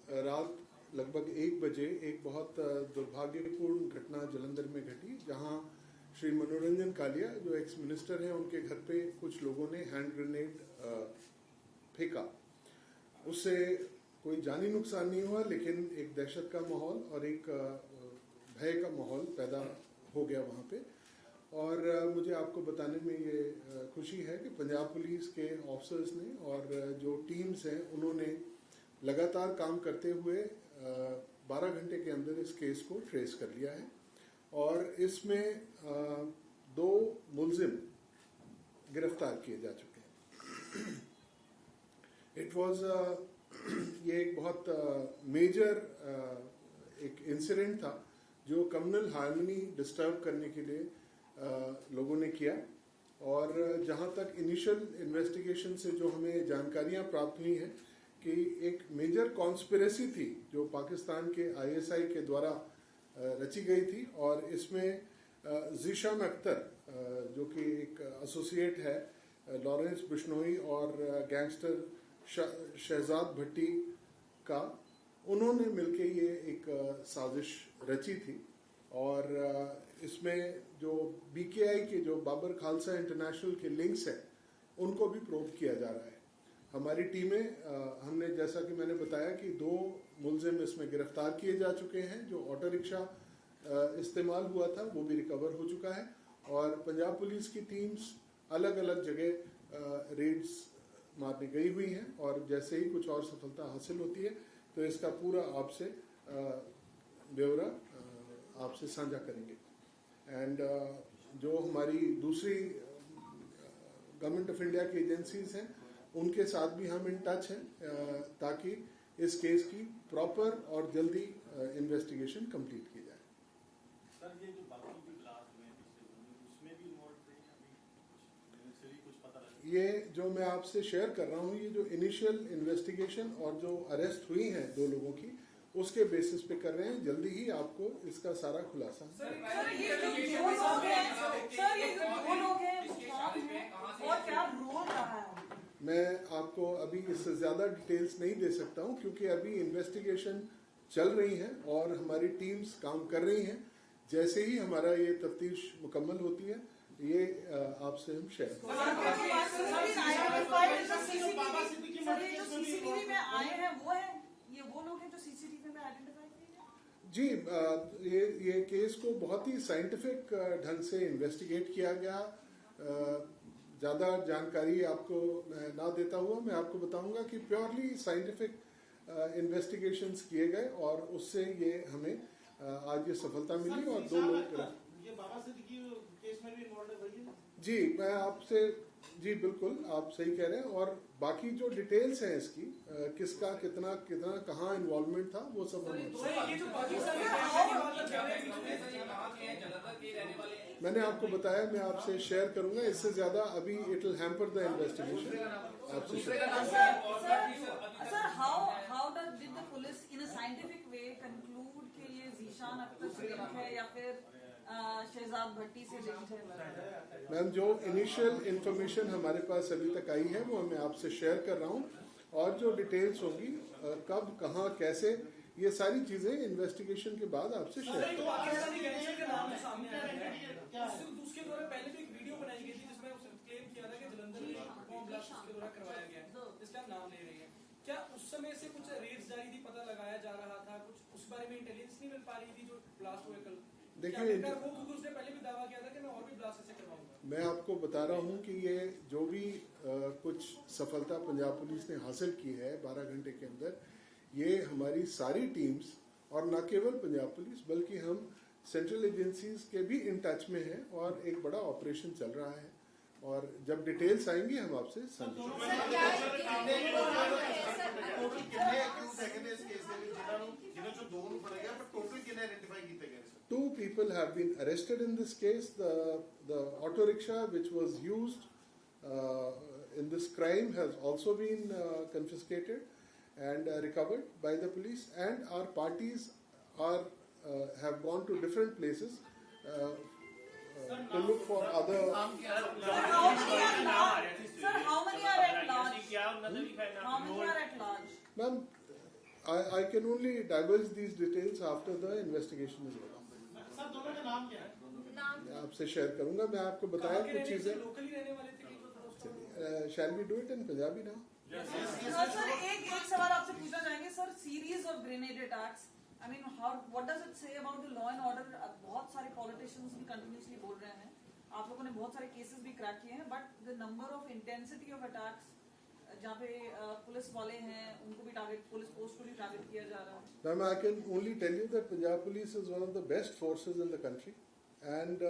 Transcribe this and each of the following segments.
रात लगभग 1 बजे एक बहुत दुर्भाग्यपूर्ण घटना जलंधर में घटी, जहां श्री मनोरंजन कालिया जो एक्स मिनिस्टर हैं उनके घर पे कुछ लोगों ने हैंड ग्रेनेड फेंका। उससे कोई जानी नुकसान नहीं हुआ, लेकिन एक दहशत का माहौल और एक भय का माहौल पैदा हो गया वहाँ पे। और मुझे आपको बताने में ये खुशी है कि पंजाब पुलिस के ऑफिसर्स ने और जो टीम्स हैं उन्होंने लगातार काम करते हुए 12 घंटे के अंदर इस केस को ट्रेस कर लिया है और इसमें 2 मुलजिम गिरफ्तार किए जा चुके हैं। इट वाज ये एक बहुत मेजर एक इंसिडेंट था जो कम्युनल हार्मनी डिस्टर्ब करने के लिए लोगों ने किया। और जहां तक इनिशियल इन्वेस्टिगेशन से जो हमें जानकारियां प्राप्त हुई हैं कि एक मेजर कॉन्स्पिरेसी थी जो पाकिस्तान के ISI के द्वारा रची गई थी और इसमें ज़ीशान अख्तर जो कि एक एसोसिएट है लॉरेंस बिश्नोई और गैंगस्टर शहजाद भट्टी का, उन्होंने मिलके ये एक साजिश रची थी। और इसमें जो BKI के जो बाबर खालसा इंटरनेशनल के लिंक्स हैं उनको भी प्रोब किया जा रहा है। हमारी टीमें हमने जैसा कि मैंने बताया कि 2 मुलजिम इसमें गिरफ्तार किए जा चुके हैं। जो ऑटो रिक्शा इस्तेमाल हुआ था वो भी रिकवर हो चुका है और पंजाब पुलिस की टीम्स अलग अलग जगह रेड्स मारने गई हुई हैं और जैसे ही कुछ और सफलता हासिल होती है तो इसका पूरा आपसे ब्यौरा आपसे साझा करेंगे। एंड जो हमारी दूसरी गवर्नमेंट ऑफ इंडिया की एजेंसीज हैं उनके साथ भी हम इन टच हैं ताकि इस केस की प्रॉपर और जल्दी इन्वेस्टिगेशन कंप्लीट की जाए। सर, ये जो बाकी भी ब्लास्ट हुए हैं उसमें भी इन्वॉल्व थे, अभी कुछ पता लगा? ये जो मैं आपसे शेयर कर रहा हूँ, ये जो इनिशियल इन्वेस्टिगेशन और जो अरेस्ट हुई हैं 2 लोगों की, उसके बेसिस पे कर रहे हैं। जल्दी ही आपको इसका सारा खुलासा मैं आपको अभी इससे ज्यादा डिटेल्स नहीं दे सकता हूं क्योंकि अभी इन्वेस्टिगेशन चल रही है और हमारी टीम्स काम कर रही हैं। जैसे ही हमारा ये तफ्तीश मुकम्मल होती है ये आपसे हम शेयर जी। ये केस को बहुत ही साइंटिफिक ढंग से इन्वेस्टिगेट किया गया। ज़्यादा जानकारी आपको ना देता हुआ मैं आपको बताऊंगा कि प्योरली साइंटिफिक इन्वेस्टिगेशंस किए गए और उससे ये हमें आज ये सफलता मिली और 2 लोग ये बाबा सिद्दीकी केस में भी इन्वॉल्व है। जी मैं आपसे जी बिल्कुल आप सही कह रहे हैं और बाकी जो डिटेल्स हैं इसकी किसका कितना कहाँ इन्वॉल्वमेंट था वो सब मैंने आपको बताया, मैं आपसे शेयर करूंगा। इससे ज्यादा अभी it will hamper the investigation. आपसे sir, how did the police in a scientific way conclude कि ये ज़ीशान अख्तर से लिंक है या फिर शहजाद भट्टी से लिंक है? मैम, जो इनिशियल इंफॉर्मेशन हमारे पास अभी तक आई है वो मैं आपसे शेयर कर रहा हूँ और जो डिटेल्स होगी कब कहाँ कैसे ये सारी चीजें इन्वेस्टिगेशन के बाद आपसे शेयर उसके द्वारा पहले भी एक वीडियो बनाई गई थी जिसमें उसने क्लेम किया था कि जलंधर में बॉम्ब ब्लास्ट उसके द्वारा करवाया गया है, इसका नाम ले रही है। क्या उस समय से कुछ रेड्स जारी थी, पता लगाया जा रहा था, कुछ उस बारे में इंटेलिजेंस नहीं मिल पा रही थी जो ब्लास्ट हुए कल? देखिए, क्योंकि उसने पहले भी दावा किया था कि मैं और भी ब्लास्ट ऐसे करवाऊंगा। मैं आपको बता रहा हूँ कि ये जो भी कुछ सफलता पंजाब पुलिस ने हासिल की है 12 घंटे के अंदर, ये हमारी सारी टीम्स और न केवल पंजाब पुलिस बल्कि हम सेंट्रल एजेंसीज के भी इन टच में हैं और एक बड़ा ऑपरेशन चल रहा है और जब डिटेल्स आएंगी हम आपसे Two people have been arrested in this case. The auto rickshaw which was used in this crime has also been confiscated and recovered by the police, and our parties have gone to different places to look for other. Sir, how many are at large? How many are at large? Ma'am, I can only divulge these details after the investigation is over. Sir दोनों का नाम क्या है? मैं आपसे share करूंगा. मैं आपको बताया कहाँ के कुछ रहने चीजें. लोकली रहने वाले थे कि थोड़ा उसका Shall we do it in Punjabi now? Sir एक सवाल आपसे पूछना चाहेंगे sir. Series of grenade attacks, I mean how what does it say about the law and order? बहुत सारे पॉलिटिशियंस भी कंटिन्यूसली बोल रहे हैं, आप लोगों ने बहुत सारे केसेस भी क्रैक किए हैं, but the number of intensity of attacks जहाँ पे पुलिस वाले हैं उनको भी टारगेट, पुलिस पोस्ट को भी टारगेट किया जा रहा है. Ma'am, I can only tell you that Punjab Police is one of the best forces in the country, and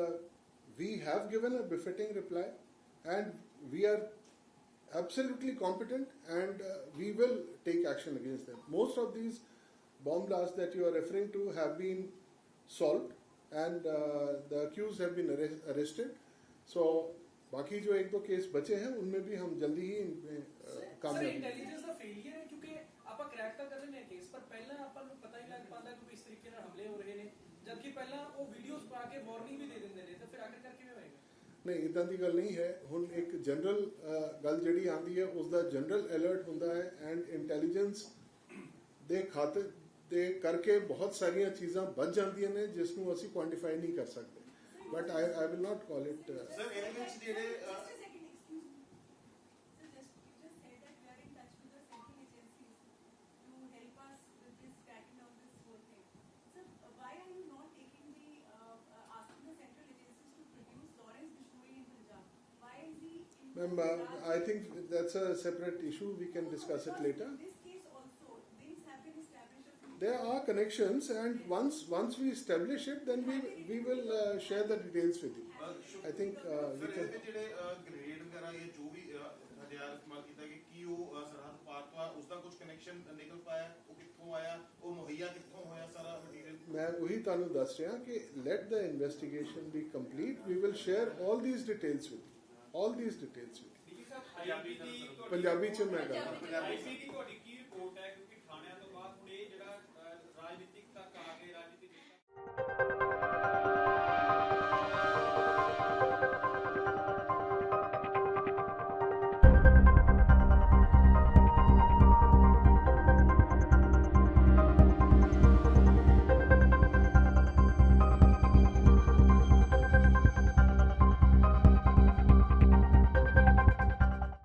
we have given a befitting reply, and we are absolutely competent, and we will take action against them. Most of these bomb blasts that you are referring to have been solved, and the accused have been arrested. So बाकी जो एक दो case बचे हैं उनमें भी हम जल्दी ही इनमें सर कामयाबी. इंटेलिजेंस ਦਾ ਫੇਲਿਅਰ ਹੈ ਕਿਉਂਕਿ ਆਪਾਂ ਕ੍ਰੈਕ ਤਾਂ ਕਰ ਲੈਂਦੇ ਹਾਂ ਕੇਸ, ਪਰ ਪਹਿਲਾਂ ਆਪਾਂ ਨੂੰ ਪਤਾ ਹੀ ਲੱਗ ਪਾਉਂਦਾ ਕਿ ਇਸ ਤਰੀਕੇ ਨਾਲ ਹਮਲੇ ਹੋ ਰਹੇ ਨੇ, ਜਦਕਿ ਪਹਿਲਾਂ ਉਹ ਵੀਡੀਓਜ਼ ਪਾ ਕੇ ਵਾਰਨਿੰਗ ਵੀ ਦੇ ਦਿੰਦੇ ਨੇ, ਤਾਂ ਫਿਰ ਆਖਿਰਕਾਰ ਕਿਵੇਂ ਹੋਏਗਾ? ਨਹੀਂ, ਇਦਾਂ ਦੀ ਗੱਲ ਨਹੀਂ ਹੈ. ਹੁਣ ਇੱਕ ਜਨਰਲ ਗੱਲ ਜਿਹੜੀ ਆਂਦੀ ਹੈ ਉਸ ਦਾ ਜਨਰਲ ਅਲਰਟ ਹੁੰਦਾ ਹੈ, ਐਂਡ ਇੰਟੈਲੀਜੈਂਸ ਦੇ ਖਾਤੇ ਦੇ ਕਰਕੇ ਬਹੁਤ ਸਾਰੀਆਂ ਚੀਜ਼ਾਂ ਵੱਧ ਜਾਂਦੀਆਂ ਨੇ ਜਿਸ ਨੂੰ ਅਸੀਂ ਕੁਆਂਟੀਫਾਈ ਨਹੀਂ ਕਰ ਸਕਦੇ. But I will not call it. Sir ਇਹਦੇ ਵਿੱਚ ਜਿਹੜੇ Ma'am, I think that's a separate issue. We can discuss it later. There are connections, and once we establish it, then we will share the details with you. I think we sir can. ਇਹਦੇ ਜਿਹੜੇ grenade ਵਗੈਰਾ ਇਹ ਜੋ ਵੀ ਹਥਿਆਰ ਇਸਤੇਮਾਲ ਕੀਤਾ ਗਿਆ ਕੀ ਉਹ ਸਰਹੱਦ ਪਾਰ ਤੋਂ ਉਸ ਦਾ ਕੁਝ ਕਨੈਕਸ਼ਨ ਨਿਕਲ ਪਾਇਆ? ਉਹ ਕਿੱਥੋਂ ਆਇਆ? ਉਹ ਮੁਹੱਈਆ ਕਿੱਥੋਂ ਹੋਇਆ ਸਾਰਾ ਮਟੀਰੀਅਲ? मैं वही तानु दस रहा कि let the investigation be complete. We will share all these details with you. All these details with you. Punjabi च मैं गल ਆਈਸੀ ਦੀ ਤੁਹਾਡੀ ਕੀ ਰਿਪੋਰਟ ਹੈ, ਕਿਉਂਕਿ ਥਾਣਿਆਂ ਤੋਂ ਬਾਅਦ ਹੁਣ ਇਹ ਜਿਹੜਾ ਰਾਜਨੀਤਿਕ ਤੱਕ ਆ ਕੇ ਰਾਜਨੀਤਿਕ